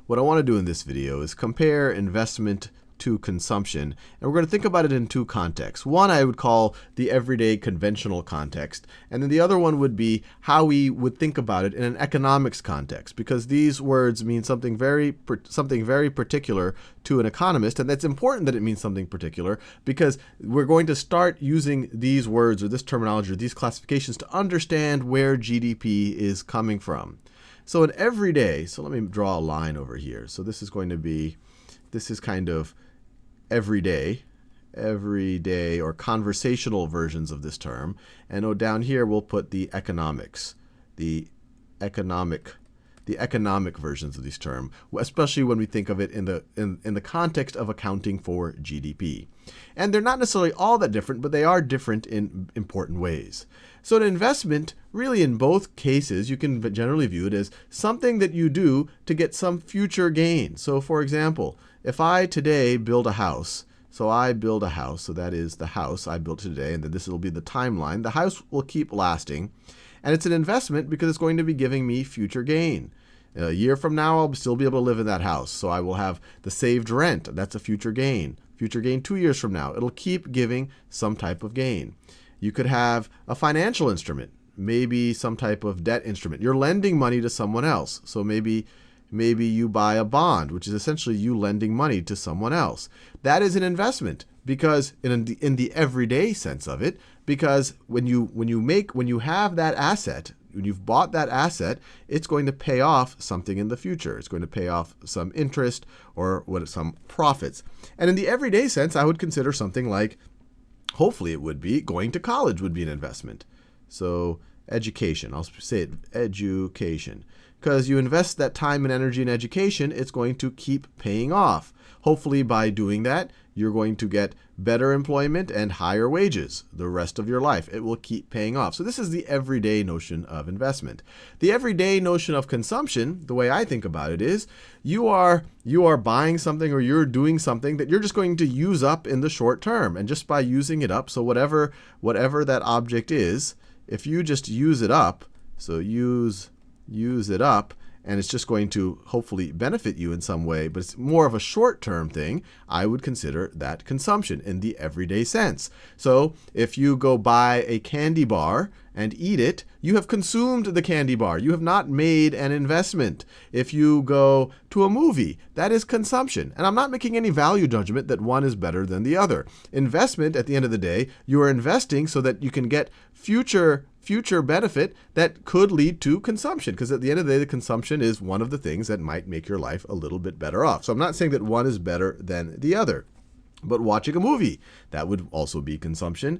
what I want to do in this video is compare investment to consumption. And we're going to think about it in two contexts. One I would call the everyday conventional context. And then the other one would be how we would think about it in an economics context, because these words mean something very particular to an economist. And that's important that it means something particular, because we're going to start using these words or this terminology or these classifications to understand where GDP is coming from. So in everyday, so let me draw a line over here. So this is going to be, this is kind of everyday or conversational versions of this term. And down here we'll put the economics, the economic versions of this term, especially when we think of it in the context of accounting for GDP. And they're not necessarily all that different, but they are different in important ways. So an investment, really in both cases, you can generally view it as something that you do to get some future gain. So for example, if I today build a house, so I build a house, so that is the house I built today, and then this will be the timeline. The house will keep lasting, and it's an investment because it's going to be giving me future gain. A year from now, I'll still be able to live in that house, so I will have the saved rent. That's a future gain. Future gain 2 years from now. It'll keep giving some type of gain. You could have a financial instrument, maybe some type of debt instrument. You're lending money to someone else, so maybe you buy a bond, which is essentially you lending money to someone else. That is an investment, because in the everyday sense of it, because when you have that asset, when you've bought that asset, it's going to pay off something in the future. It's going to pay off some interest or some profits. And in the everyday sense, I would consider something like, hopefully it would be, going to college would be an investment. So education, I'll say it, education. Because you invest that time and energy in education, it's going to keep paying off. Hopefully by doing that, you're going to get better employment and higher wages the rest of your life. It will keep paying off. So this is the everyday notion of investment. The everyday notion of consumption, the way I think about it is, you are buying something or you're doing something that you're just going to use up in the short term. And just by using it up, so whatever that object is, if you just use it up, so use it up, and it's just going to hopefully benefit you in some way, but it's more of a short-term thing, I would consider that consumption in the everyday sense. So if you go buy a candy bar and eat it, you have consumed the candy bar. You have not made an investment. If you go to a movie, that is consumption. And I'm not making any value judgment that one is better than the other. Investment, at the end of the day, you are investing so that you can get future benefit that could lead to consumption, because at the end of the day, the consumption is one of the things that might make your life a little bit better off. So I'm not saying that one is better than the other. But watching a movie, that would also be consumption.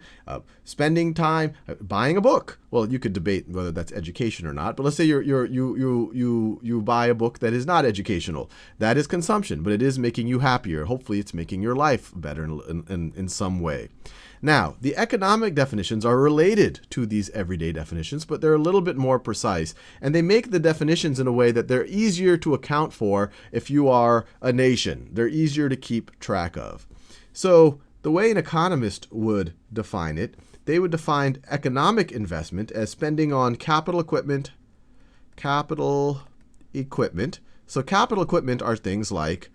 Spending time, buying a book. Well, you could debate whether that's education or not. But let's say you buy a book that is not educational. That is consumption, but it is making you happier. Hopefully, it's making your life better in some way. Now, the economic definitions are related to these everyday definitions, but they're a little bit more precise. And they make the definitions in a way that they're easier to account for if you are a nation. They're easier to keep track of. So the way an economist would define it, they would define economic investment as spending on capital equipment. So capital equipment are things like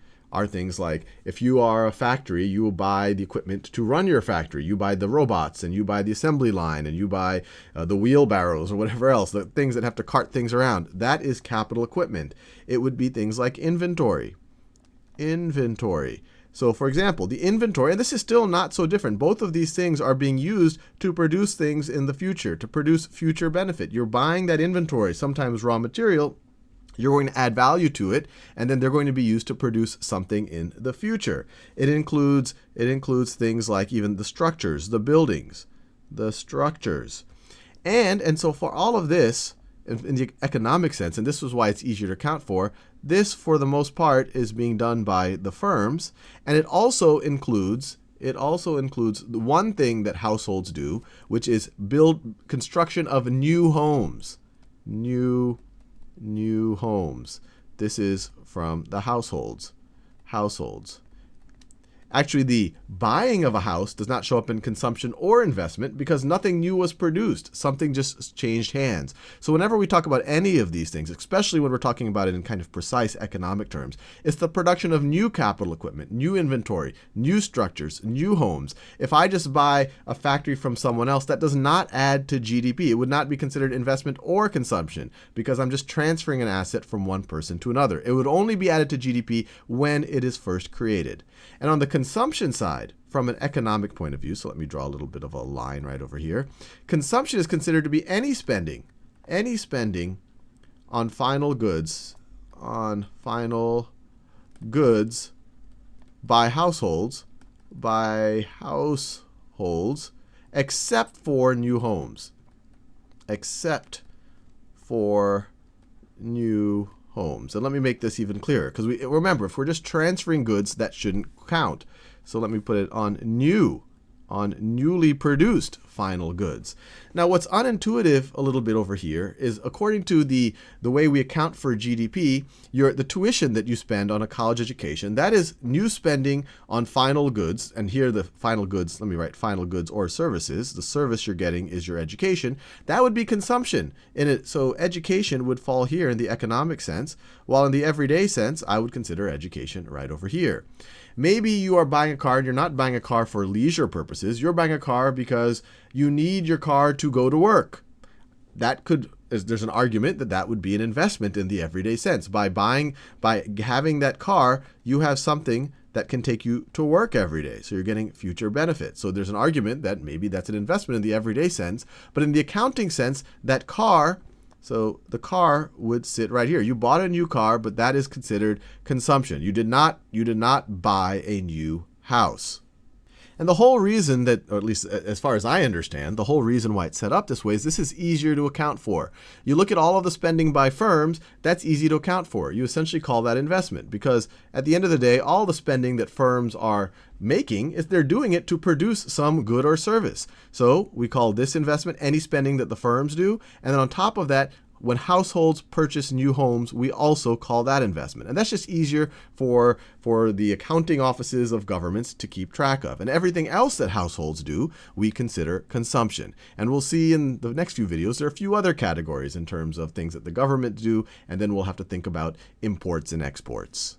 if you are a factory, you will buy the equipment to run your factory. You buy the robots, and you buy the assembly line, and you buy the wheelbarrows or whatever else, the things that have to cart things around. That is capital equipment. It would be things like inventory. So for example, the inventory, and this is still not so different. Both of these things are being used to produce things in the future, to produce future benefit. You're buying that inventory, sometimes raw material. You're going to add value to it, and then they're going to be used to produce something in the future. It includes things like even the structures, the buildings, the structures. And so for all of this, in the economic sense, and this is why it's easier to account for, this, for the most part, is being done by the firms. And it also includes the one thing that households do, which is construction of new homes. New homes. This is from the households. Actually, the buying of a house does not show up in consumption or investment because nothing new was produced. Something just changed hands. So whenever we talk about any of these things, especially when we're talking about it in kind of precise economic terms, it's the production of new capital equipment, new inventory, new structures, new homes. If I just buy a factory from someone else, that does not add to GDP. It would not be considered investment or consumption because I'm just transferring an asset from one person to another. It would only be added to GDP when it is first created. And on the consumption side, from an economic point of view, so let me draw a little bit of a line right over here. Consumption is considered to be any spending on final goods, by households, except for new homes. Except for new homes. And let me make this even clearer, because remember, if we're just transferring goods, that shouldn't count. So let me put it on newly produced final goods. Now, what's unintuitive a little bit over here is, according to the way we account for GDP, the tuition that you spend on a college education, that is new spending on final goods. And here the final goods, let me write final goods or services. The service you're getting is your education. That would be consumption in it. So education would fall here in the economic sense, while in the everyday sense, I would consider education right over here. Maybe you are buying a car and you're not buying a car for leisure purposes. You're buying a car because you need your car to go to work. There's an argument that that would be an investment in the everyday sense. By having that car, you have something that can take you to work every day. So you're getting future benefits. So there's an argument that maybe that's an investment in the everyday sense. But in the accounting sense, that car, so the car would sit right here. You bought a new car, but that is considered consumption. You did not buy a new house. And the whole reason that, or at least as far as I understand, the whole reason why it's set up this way is this is easier to account for. You look at all of the spending by firms, that's easy to account for. You essentially call that investment because at the end of the day, all the spending that firms are making is they're doing it to produce some good or service. So we call this investment any spending that the firms do. And then on top of that, when households purchase new homes, we also call that investment. And that's just easier for the accounting offices of governments to keep track of. And everything else that households do, we consider consumption. And we'll see in the next few videos, there are a few other categories in terms of things that the government do, and then we'll have to think about imports and exports.